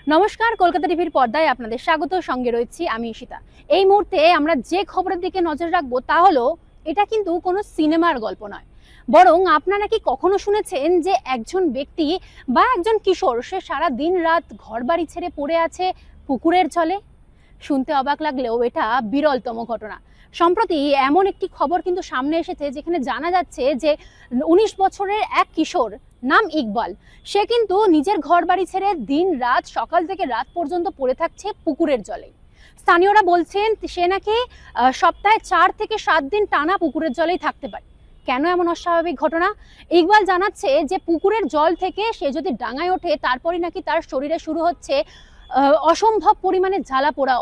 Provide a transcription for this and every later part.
নমস্কার, কলকাতা টিভির পর্দায় আপনাদের স্বাগত। সঙ্গে রয়েছি আমি ঈশিতা। এই মুহূর্তে আমরা যে খবরের দিকে নজর রাখবো তা হলো, এটা কিন্তু কোনো সিনেমার গল্প নয়, বরং আপনারা কি কখনো শুনেছেন যে একজন ব্যক্তি বা একজন কিশোর সে সারা দিন রাত ঘর বাড়ি ছেড়ে পড়ে আছে পুকুরের জলে? শুনতে অবাক লাগলেও এটা বিরলতম ঘটনা। সম্প্রতি এমন একটি খবর কিন্তু সামনে এসেছে যেখানে জানা যাচ্ছে যে 19 বছরের এক কিশোর, নাম ইকবাল, সে কিন্তু নিজের ঘর বাড়ি ছেড়ে দিন রাত সকাল থেকে রাত পর্যন্ত পড়ে থাকছে পুকুরের জলে। স্থানীয়রা বলছেন সে নাকি সপ্তাহে 4 থেকে 7 দিন টানা পুকুরের জলেই থাকতে পারে। কেন এমন অস্বাভাবিক ঘটনা? ইকবাল জানাচ্ছে যে পুকুরের জল থেকে সে যদি ডাঙায় ওঠে তারপরে নাকি তার শরীরে শুরু হচ্ছে অসম্ভব পরিমাণে জ্বালা পোড়া,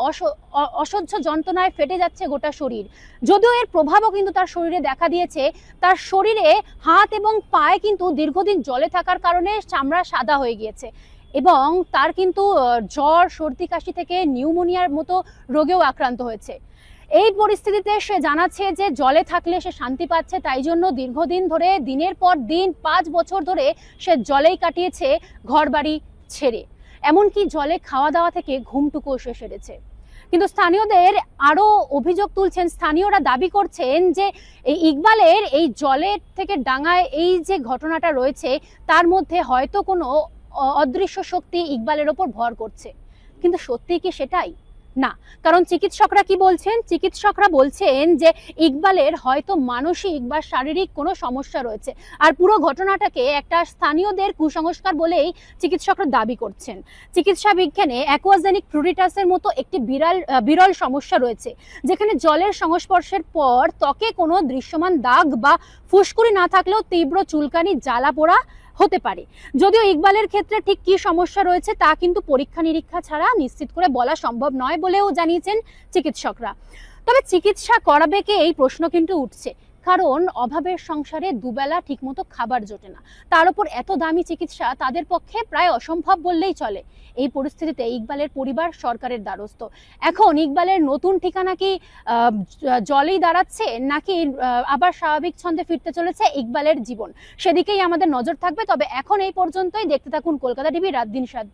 অসহ্য যন্ত্রণায় ফেটে যাচ্ছে গোটা শরীর। যদিও এর প্রভাবও কিন্তু তার শরীরে দেখা দিয়েছে। তার শরীরে হাত এবং পায়ে কিন্তু দীর্ঘদিন জলে থাকার কারণে চামড়া সাদা হয়ে গিয়েছে এবং তার কিন্তু জ্বর, সর্দি, কাশি থেকে নিউমোনিয়ার মতো রোগেও আক্রান্ত হয়েছে। এই পরিস্থিতিতে সে জানাচ্ছে যে জলে থাকলে সে শান্তি পাচ্ছে, তাই জন্য দীর্ঘদিন ধরে দিনের পর দিন 5 বছর ধরে সে জলেই কাটিয়েছে ঘর বাড়ি ছেড়ে। এমনকি জলে খাওয়া দাওয়া থেকে ঘুমটুকুও সে সেরেছে। কিন্তু স্থানীয়দের আরো অভিযোগ তুলছেন, স্থানীয়রা দাবি করছেন যে এই ইকবালের এই জলের থেকে ডাঙায় এই যে ঘটনাটা রয়েছে তার মধ্যে হয়তো কোনো অদৃশ্য শক্তি ইকবালের ওপর ভর করছে। কিন্তু সত্যি কি সেটাই? না, কারণ চিকিৎসকরা কি বলছেন? চিকিৎসকরা বলছেন যে ইকবালের হয়তো মানসিক বা শারীরিক কোনো সমস্যা রয়েছে, আর পুরো ঘটনাটাকে একটা স্থানীয়দের কুসংস্কার বলেই চিকিৎসকরা দাবি করছেন। চিকিৎসা বিজ্ঞানে অ্যাকুয়াজেনিক প্লুরিটাসের মতো একটি বিরল সমস্যা রয়েছে, যেখানে জলের সংস্পর্শের পর ত্বকে কোনো দৃশ্যমান দাগ বা ফুসকুড়ি না থাকলেও তীব্র চুলকানি, জ্বালা পোড়া হতে পারে। যদিও ইকবালের ক্ষেত্রে ঠিক কি সমস্যা রয়েছে তা কিন্তু পরীক্ষা নিরীক্ষা ছাড়া নিশ্চিত করে বলা সম্ভব নয় বলেও জানিয়েছেন চিকিৎসকরা। তবে চিকিৎসা করাবে কে, এই প্রশ্ন কিন্তু উঠছে, কারণ অভাবের সংসারে দুবেলা ঠিকমতো খাবার জোটে না, তার উপর এত দামি চিকিৎসা তাদের পক্ষে প্রায় অসম্ভব বললেই চলে। এই পরিস্থিতিতে ইকবালের পরিবার সরকারের দ্বারস্থ। এখন ইকবালের নতুন ঠিকানা কি জলেই দাঁড়াচ্ছে, নাকি আবার স্বাভাবিক ছন্দে ফিরতে চলেছে ইকবালের জীবন, সেদিকেই আমাদের নজর থাকবে। তবে এখন এই পর্যন্তই। দেখতে থাকুন কলকাতা টিভি রাত দিন 7 দিন।